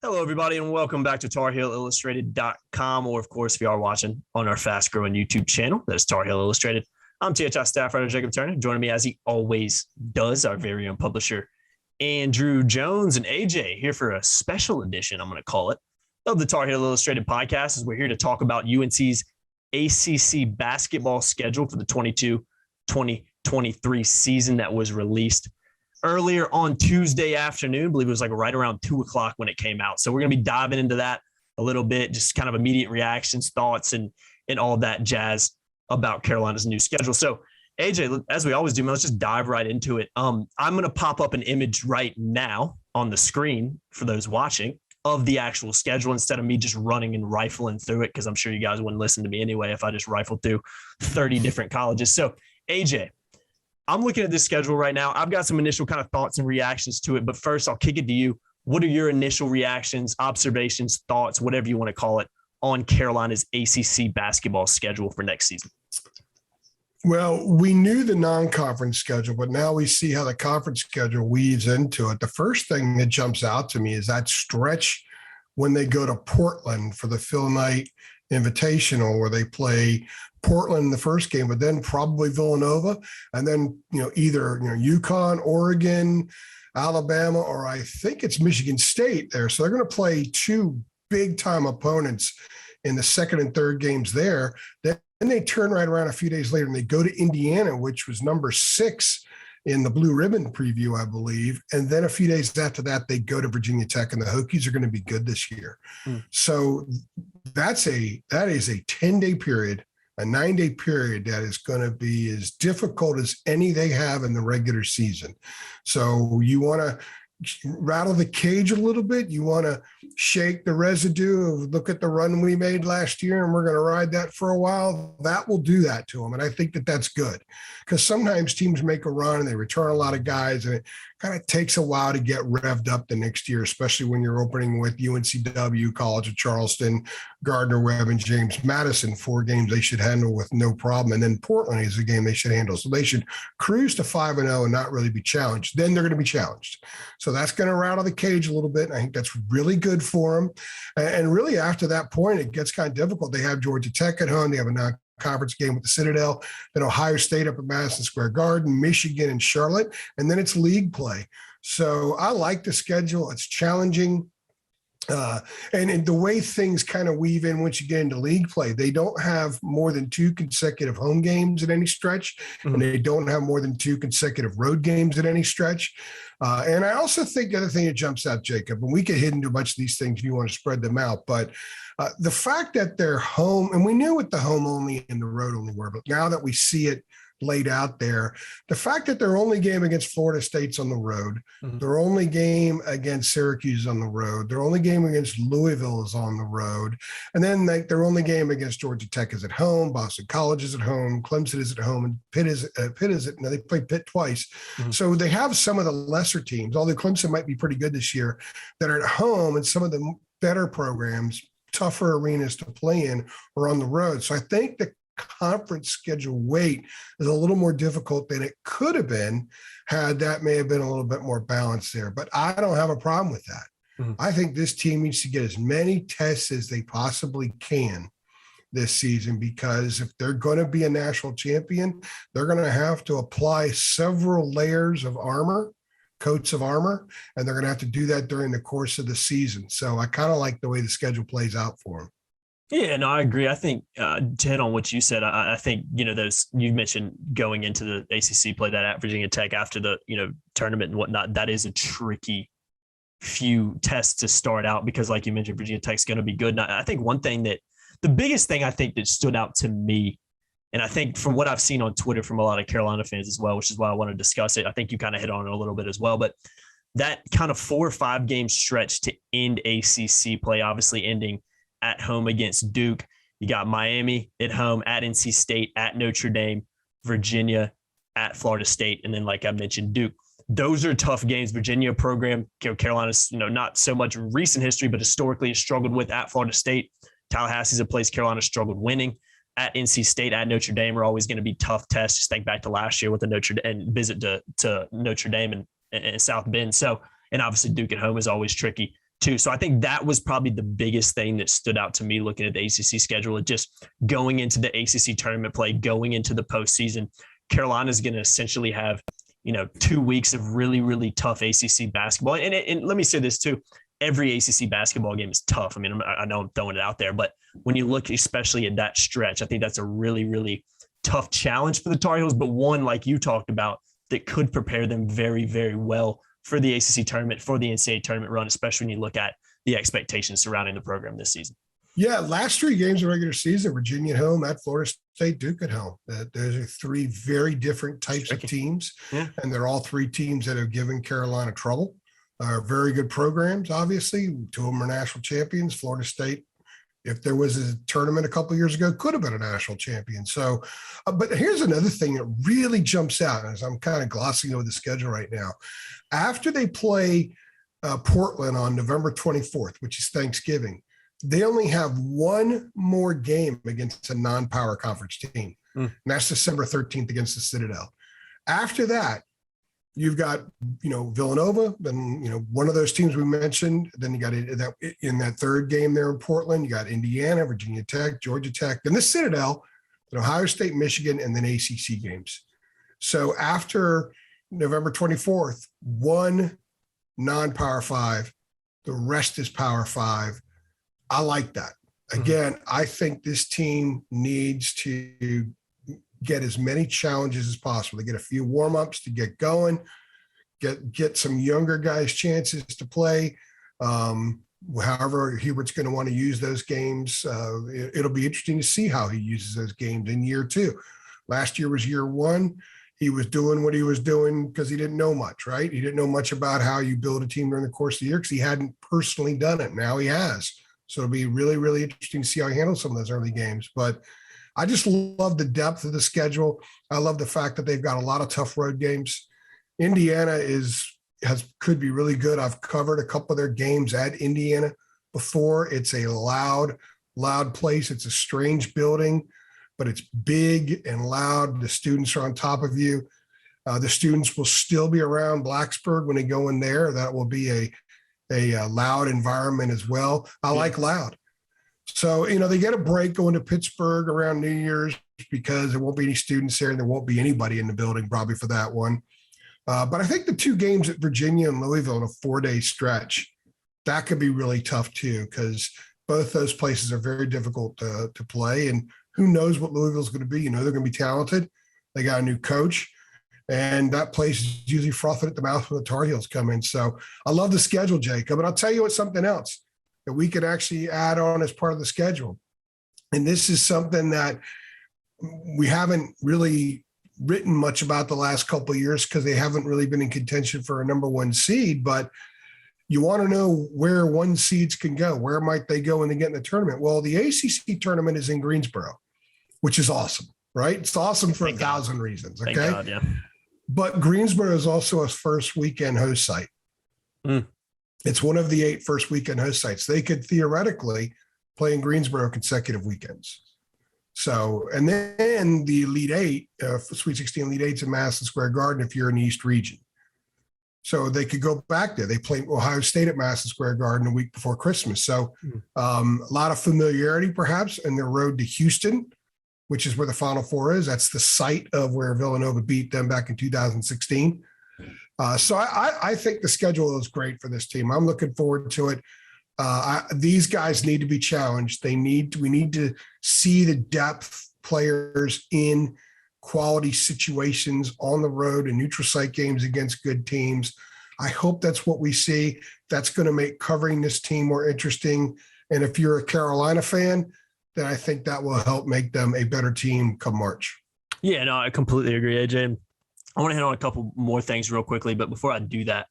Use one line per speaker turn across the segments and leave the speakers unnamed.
Hello, everybody, and welcome back to TarHeelIllustrated.com, or, of course, if you are watching on our fast-growing YouTube channel, that is Tar Heel Illustrated. I'm THI staff writer Jacob Turner. Joining me, as he always does, our very own publisher, Andrew Jones, and AJ, here for a special edition, I'm going to call it, of the Tar Heel Illustrated podcast, as we're here to talk about UNC's ACC basketball schedule for the 22-2023 season that was released earlier on Tuesday afternoon. I believe it was like right around 2:00 when it came out. So we're going to be diving into that a little bit, just kind of immediate reactions, thoughts, and all that jazz about Carolina's new schedule. So AJ, as we always do, let's just dive right into it. I'm going to pop up an image right now on the screen for those watching of the actual schedule instead of me just running and rifling through it, because I'm sure you guys wouldn't listen to me anyway if I just rifled through 30 different colleges. So AJ, I'm looking at this schedule right now. I've got some initial kind of thoughts and reactions to it, but first I'll kick it to you. What are your initial reactions, observations, thoughts, whatever you want to call it, on Carolina's ACC basketball schedule for next season?
Well, we knew the non-conference schedule, but now we see how the conference schedule weaves into it. The first thing that jumps out to me is that stretch when they go to Portland for the Phil Knight Invitational, where they play Portland in the first game, but then probably Villanova, and then either UConn, Oregon, Alabama, or I think it's Michigan State there. So they're going to play two big time opponents in the second and third games there. Then they turn right around a few days later and they go to Indiana, which was number 6 in the Blue Ribbon preview, I believe. And then a few days after that, they go to Virginia Tech, and the Hokies are going to be good this year. So that is a 10-day period, a 9-day period that is going to be as difficult as any they have in the regular season. So you want to rattle the cage a little bit. You want to shake the residue of look at the run we made last year, and we're going to ride that for a while. That will do that to them. And I think that that's good, because sometimes teams make a run and they return a lot of guys, and it kind of takes a while to get revved up the next year, especially when you're opening with UNCW, College of Charleston, Gardner-Webb, and James Madison. 4 games they should handle with no problem. And then Portland is a game they should handle. So they should cruise to 5-0 and not really be challenged. Then they're going to be challenged. So that's going to rattle the cage a little bit. And I think that's really good for them. And really after that point, it gets kind of difficult. They have Georgia Tech at home. They have a non-conference game with the Citadel, then Ohio State up at Madison Square Garden, Michigan and Charlotte, and then it's league play. So I like the schedule. It's challenging. And the way things kind of weave in once you get into league play, they don't have more than 2 consecutive home games at any stretch, and they don't have more than 2 consecutive road games at any stretch. And I also think the other thing that jumps out, Jacob, and we could hit into a bunch of these things if you want to spread them out, but the fact that they're home, and we knew what the home only and the road only were, but now that we see it laid out there, the fact that their only game against Florida State's on the road, their only game against Syracuse is on the road, their only game against Louisville is on the road, and then their only game against Georgia Tech is at home, Boston College is at home, Clemson is at home, and Pitt is now they play Pitt twice. So they have some of the lesser teams, although Clemson might be pretty good this year, that are at home, and some of the better programs, tougher arenas to play in, are on the road. So I think the conference schedule weight is a little more difficult than it could have been had that may have been a little bit more balanced there. But I don't have a problem with that. I think this team needs to get as many tests as they possibly can this season, because if they're going to be a national champion, they're going to have to apply several layers of armor, coats of armor, and they're going to have to do that during the course of the season. So I kind of like the way the schedule plays out for them.
Yeah, no, I agree. I think to hit on what you said, I think, those you mentioned going into the ACC play that at Virginia Tech after the, tournament and whatnot, that is a tricky few tests to start out, because like you mentioned, Virginia Tech's going to be good. And I think the biggest thing I think that stood out to me, and I think from what I've seen on Twitter from a lot of Carolina fans as well, which is why I want to discuss it. I think you kind of hit on it a little bit as well, but that kind of 4 or 5 game stretch to end ACC play, obviously ending at home against Duke. You got Miami at home, at NC State, at Notre Dame, Virginia, at Florida State, and then, like I mentioned, Duke. Those are tough games. Virginia program, Carolina's, not so much recent history, but historically has struggled with at Florida State. Tallahassee's a place Carolina struggled winning. At NC State, at Notre Dame are always going to be tough tests. Just think back to last year with the Notre Dame visit to Notre Dame and South Bend. So, and obviously Duke at home is always tricky. too. So I think that was probably the biggest thing that stood out to me looking at the ACC schedule. It just going into the ACC tournament play, going into the postseason, Carolina's going to essentially have, 2 weeks of really, really tough ACC basketball. And let me say this too. Every ACC basketball game is tough. I mean, I know I'm throwing it out there, but when you look especially at that stretch, I think that's a really, really tough challenge for the Tar Heels, but one, like you talked about, that could prepare them very, very well for the ACC tournament, for the NCAA tournament run, especially when you look at the expectations surrounding the program this season.
Yeah, last 3 games of regular season, Virginia at home, at Florida State, Duke at home. Those are 3 very different types of teams, and they're all 3 teams that have given Carolina trouble. Very good programs, obviously. 2 of them are national champions. Florida State, if there was a tournament a couple of years ago, could have been a national champion. So, but here's another thing that really jumps out as I'm kind of glossing over the schedule right now. After they play Portland on November 24th, which is Thanksgiving, they only have 1 more game against a non-power conference team. And that's December 13th against the Citadel. After that, you've got, Villanova, then, one of those teams we mentioned. Then you got that in that 3rd game there in Portland, you got Indiana, Virginia Tech, Georgia Tech, then the Citadel, Ohio State, Michigan, and then ACC games. So after November 24th, 1 non-Power 5, the rest is Power 5. I like that. Again, I think this team needs to get as many challenges as possible. They get a few warm-ups to get going, get some younger guys chances to play. However Hubert's going to want to use those games. It'll be interesting to see how he uses those games in year 2. Last year was year 1. He was doing what he was doing because he didn't know much, right? He didn't know much about how you build a team during the course of the year because he hadn't personally done it. Now he has. So it'll be really, really interesting to see how he handles some of those early games. But I just love the depth of the schedule. I love the fact that they've got a lot of tough road games. Indiana could be really good. I've covered a couple of their games at Indiana before. It's a loud place. It's a strange building, but it's big and loud. The students are on top of you. The students will still be around Blacksburg when they go in there. That will be a loud environment as well. I like loud. So, they get a break going to Pittsburgh around New Year's because there won't be any students there and there won't be anybody in the building probably for that one. But I think the 2 games at Virginia and Louisville in a 4-day stretch, that could be really tough too, because both those places are very difficult to play. And who knows what Louisville's going to be. They're going to be talented. They got a new coach. And that place is usually frothing at the mouth when the Tar Heels come in. So I love the schedule, Jacob. And I'll tell you what's something else that we can actually add on as part of the schedule. And this is something that we haven't really written much about the last couple of years because they haven't really been in contention for a number 1 seed. But you want to know where 1 seeds can go. Where might they go when they get in the tournament? Well, the ACC tournament is in Greensboro, which is awesome, right? It's awesome for 1,000 reasons, okay?
Thank God, yeah.
But Greensboro is also a first weekend host site. It's one of the 8 first weekend host sites. They could theoretically play in Greensboro consecutive weekends. So, and then the Elite 8, Sweet 16 Elite 8's in Madison Square Garden if you're in the East region. So they could go back there. They play Ohio State at Madison Square Garden a week before Christmas. So a lot of familiarity perhaps in their road to Houston, which is where the Final Four is. That's the site of where Villanova beat them back in 2016. So I think the schedule is great for this team. I'm looking forward to it. These guys need to be challenged. We need to see the depth players in quality situations on the road and neutral site games against good teams. I hope that's what we see. That's going to make covering this team more interesting. And if you're a Carolina fan, then I think that will help make them a better team come March.
Yeah, no, I completely agree, AJ. I want to hit on a couple more things real quickly, but before I do that,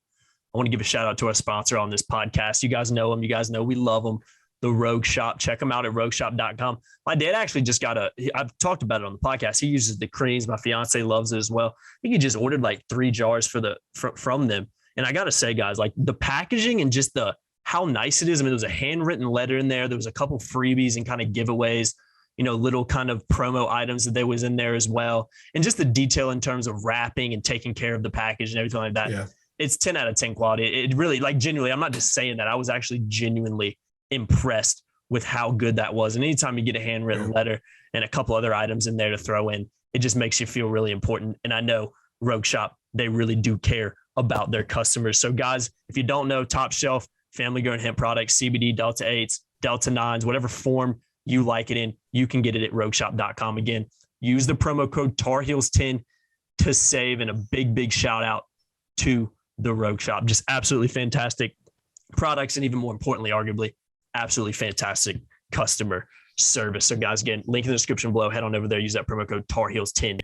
I want to give a shout out to our sponsor on this podcast. You guys know them. You guys know we love them. The Rogue Shop. Check them out at rogueshop.com. My dad actually just I've talked about it on the podcast. He uses the creams. My fiance loves it as well. I think he just ordered like 3 jars from them. And I got to say, guys, like the packaging and just how nice it is. I mean, there was a handwritten letter in there. There was a couple freebies and kind of giveaways, little kind of promo items that there was in there as well. And just the detail in terms of wrapping and taking care of the package and everything like that. Yeah. it's 10 out of 10 quality. It really, like, genuinely, I'm not just saying that. I was actually genuinely impressed with how good that was. And anytime you get a handwritten letter and a couple other items in there to throw in, it just makes you feel really important. And I know Rogue Shop, they really do care about their customers. So guys, if you don't know, top shelf family grown hemp products, CBD, Delta 8s, Delta 9s, whatever form you like it in, you can get it at rogueshop.com. Again, use the promo code TARHEELS10 to save, and a big shout out to the Rogue Shop. Just absolutely fantastic products, and even more importantly, arguably, absolutely fantastic customer service. So guys, again, link in the description below. Head on over there. Use that promo code TARHEELS10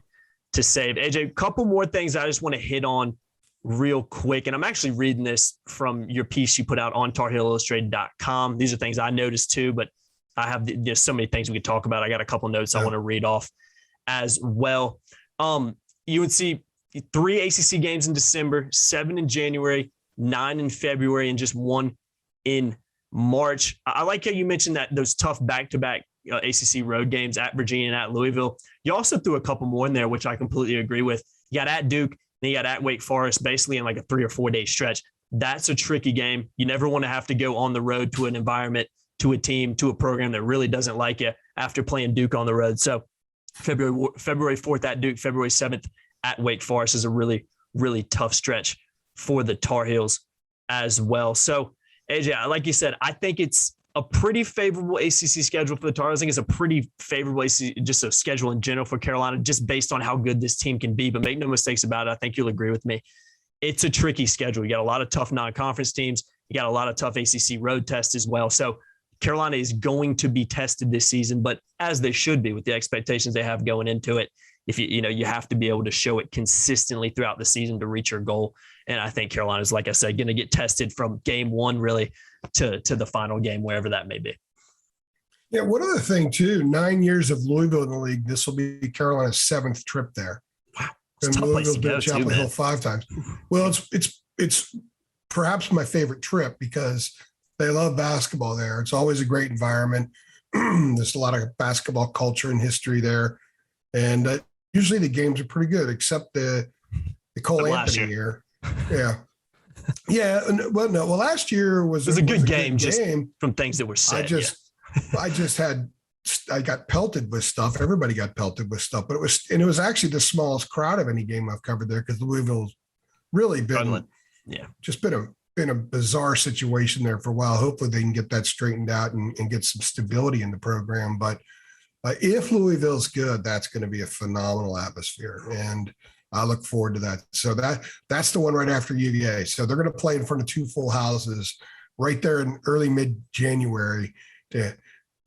to save. AJ, a couple more things I just want to hit on real quick. And I'm actually reading this from your piece you put out on TarHeelIllustrated.com. These are things I noticed too, but I have there's so many things we could talk about. I got a couple notes I want to read off as well. UNC 3 ACC games in December, 7 in January, 9 in February, and just 1 in March. I like how you mentioned that those tough back-to-back ACC road games at Virginia and at Louisville. You also threw a couple more in there, which I completely agree with. You got at Duke, then you got at Wake Forest, basically in like a 3 or 4 day stretch. That's a tricky game. You never want to have to go on the road to an environment, to a team, to a program that really doesn't like you after playing Duke on the road. So February 4th at Duke, February 7th at Wake Forest is a really tough stretch for the Tar Heels as well. So AJ, like you said, I think it's a pretty favorable ACC schedule for the Tar Heels. I think it's a pretty favorable ACC, just a schedule in general for Carolina, just based on how good this team can be. But make no mistakes about it, I think you'll agree with me. It's a tricky schedule. You got a lot of tough non-conference teams. You got a lot of tough ACC road tests as well. So Carolina is going to be tested this season, but as they should be with the expectations they have going into it. If you have to be able to show it consistently throughout the season to reach your goal. And I think Carolina is, like I said, going to get tested from game one really to the final game, wherever that may be.
Yeah. One other thing too, 9 years of Louisville in the league. This will be Carolina's 7th trip there.
Wow.
And Louisville's been to Chapel Hill 5 times. Well, it's perhaps my favorite trip because they love basketball there. It's always a great environment. There's a lot of basketball culture and history there. And usually the games are pretty good, except the Cole Anthony year. Yeah. Yeah. Well, last year was
a good game, just from things that were said.
I got pelted with stuff. Everybody got pelted with stuff, but it was actually the smallest crowd of any game I've covered there because Louisville's really been, been a bizarre situation there for a while. Hopefully they can get that straightened out and get some stability in the program. But if Louisville's good, that's going to be a phenomenal atmosphere, and I look forward to that. So that's the one right after UVA. So they're going to play in front of 2 full houses right there in early mid-January to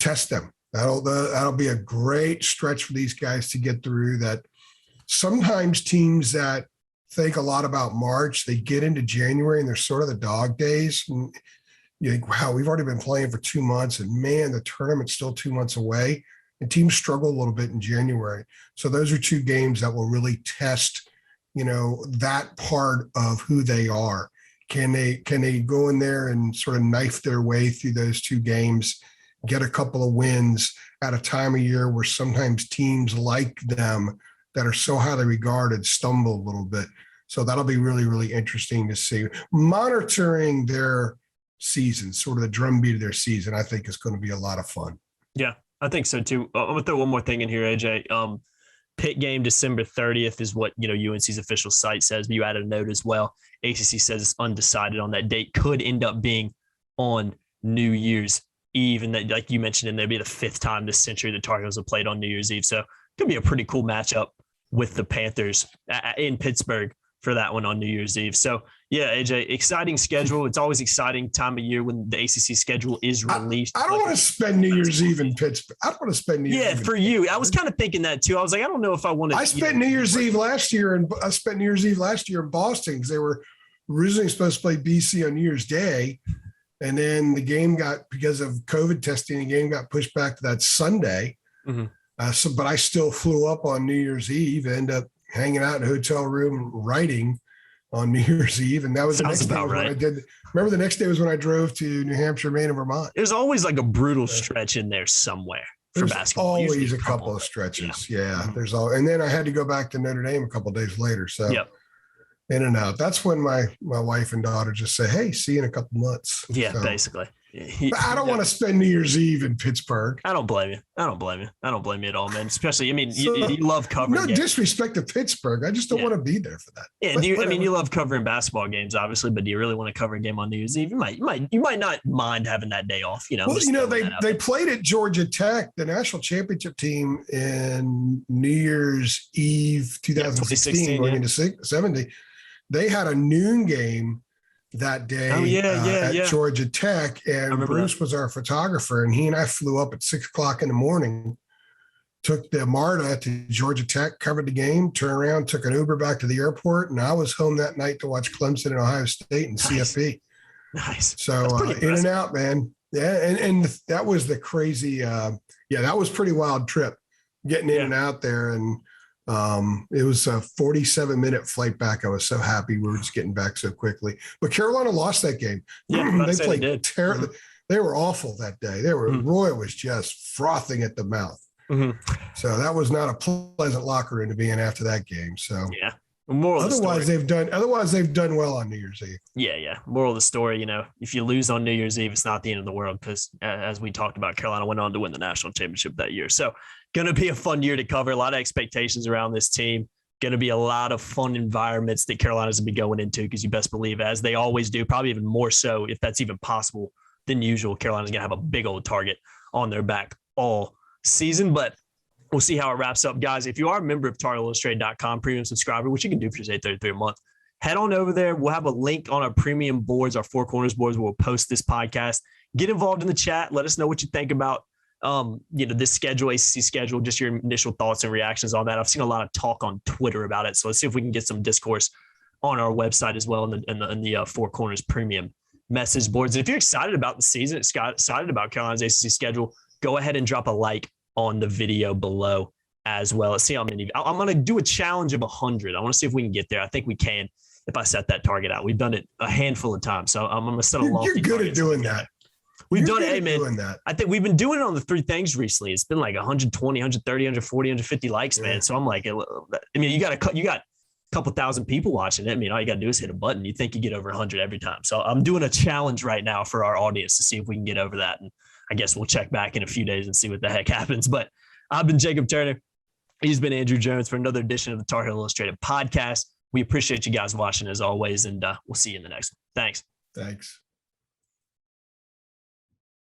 test them. That'll be a great stretch for these guys to get through. That sometimes teams that think a lot about March, they get into January and they're sort of the dog days. And you think, wow, we've already been playing for 2 months, and man, the tournament's still 2 months away. And teams struggle a little bit in January. So those are 2 games that will really test, that part of who they are. Can they go in there and sort of knife their way through those 2 games, get a couple of wins at a time of year where sometimes teams like them that are so highly regarded stumble a little bit. So that'll be really interesting to see. Monitoring their season, sort of the drumbeat of their season, I think is going to be a lot of fun.
Yeah. I think so too. I'm gonna throw one more thing in here, AJ. Pitt game December 30th is what UNC's official site says, but you added a note as well. ACC says it's undecided on that date. Could end up being on New Year's Eve, and that, like you mentioned, and there'll be the 5th time this century the Tar Heels have played on New Year's Eve. So it could be a pretty cool matchup with the Panthers in Pittsburgh for that one on New Year's Eve. So yeah, AJ, exciting schedule. It's always exciting time of year when the ACC schedule is released.
I don't want to spend New Year's Eve in Pittsburgh. I don't want to spend New Year's Eve.
Yeah, for you. I was kind of thinking that too. I was like, I don't know if I want to.
I spent New Year's Eve last year, and I spent New Year's Eve last year in Boston because they were originally supposed to play BC on New Year's Day. And then the game because of COVID testing, the game got pushed back to that Sunday. Mm-hmm. But I still flew up on New Year's Eve, ended up hanging out in a hotel room writing on New Year's Eve. And that was the next day when I did. Remember, the next day was when I drove to New Hampshire, Maine, and Vermont.
There's always like a brutal stretch in there somewhere for basketball.
There's always a couple of stretches. Yeah. There's and then I had to go back to Notre Dame a couple of days later. So in and out. That's when my wife and daughter just say, "Hey, see you in a couple months."
Yeah,
So,
basically.
I don't want to spend New Year's Eve in Pittsburgh.
I don't blame you. I don't blame you at all, man. Especially, I mean,
So,
you love covering.
No disrespect to Pittsburgh. I just don't want to be there for that.
Yeah, you love covering basketball games, obviously, but do you really want to cover a game on New Year's Eve? You might not mind having that day off.
Well, they played at Georgia Tech, the national championship team, in New Year's Eve 2016, going into 70. They had a noon game that day at Georgia Tech, and Bruce was our photographer, and he and I flew up at 6:00 in the morning, took the MARTA to Georgia Tech, covered the game, turned around, took an Uber back to the airport, and I was home that night to watch Clemson and Ohio State and CFP.
Nice.
So in and out, man. Yeah, and that was the crazy. That was pretty wild trip, getting in and out there, and it was a 47-minute flight back. I was so happy we were just getting back so quickly. But Carolina lost that game.
Yeah,
they played terribly. They were awful that day. Roy was just frothing at the mouth. So that was not a pleasant locker room to be in after that game. So
yeah.
Otherwise, they've done well on New Year's Eve.
Yeah. Moral of the story, if you lose on New Year's Eve, it's not the end of the world because, as we talked about, Carolina went on to win the national championship that year. So, going to be a fun year to cover. A lot of expectations around this team. Going to be a lot of fun environments that Carolina's going to be going into because you best believe, as they always do, probably even more so if that's even possible than usual, Carolina's going to have a big old target on their back all season. But we'll see how it wraps up, guys. If you are a member of TarIllustrated.com, premium subscriber, which you can do for just $8.33 a month, head on over there. We'll have a link on our premium boards, our Four Corners boards, where we'll post this podcast. Get involved in the chat. Let us know what you think about, this schedule, ACC schedule, just your initial thoughts and reactions on that. I've seen a lot of talk on Twitter about it, so let's see if we can get some discourse on our website as well in the Four Corners premium message boards. And if you're excited about the season, excited about Carolina's ACC schedule, go ahead and drop a like on the video below as well. Let's see how many. I'm going to do a challenge of 100. I want to see if we can get there. I think we can if I set that target out. We've done it a handful of times, so I'm going to set a lofty target.
You're good at doing that.
We've done it, hey, man. I think we've been doing it on the three things recently. It's been like 120, 130, 140, 150 likes, man. So I'm like, you got a couple thousand people watching it. I mean, all you got to do is hit a button. You think you get over 100 every time. So I'm doing a challenge right now for our audience to see if we can get over that. And I guess we'll check back in a few days and see what the heck happens. But I've been Jacob Turner. He's been Andrew Jones for another edition of the Tar Heel Illustrated podcast. We appreciate you guys watching as always, and we'll see you in the next one. Thanks.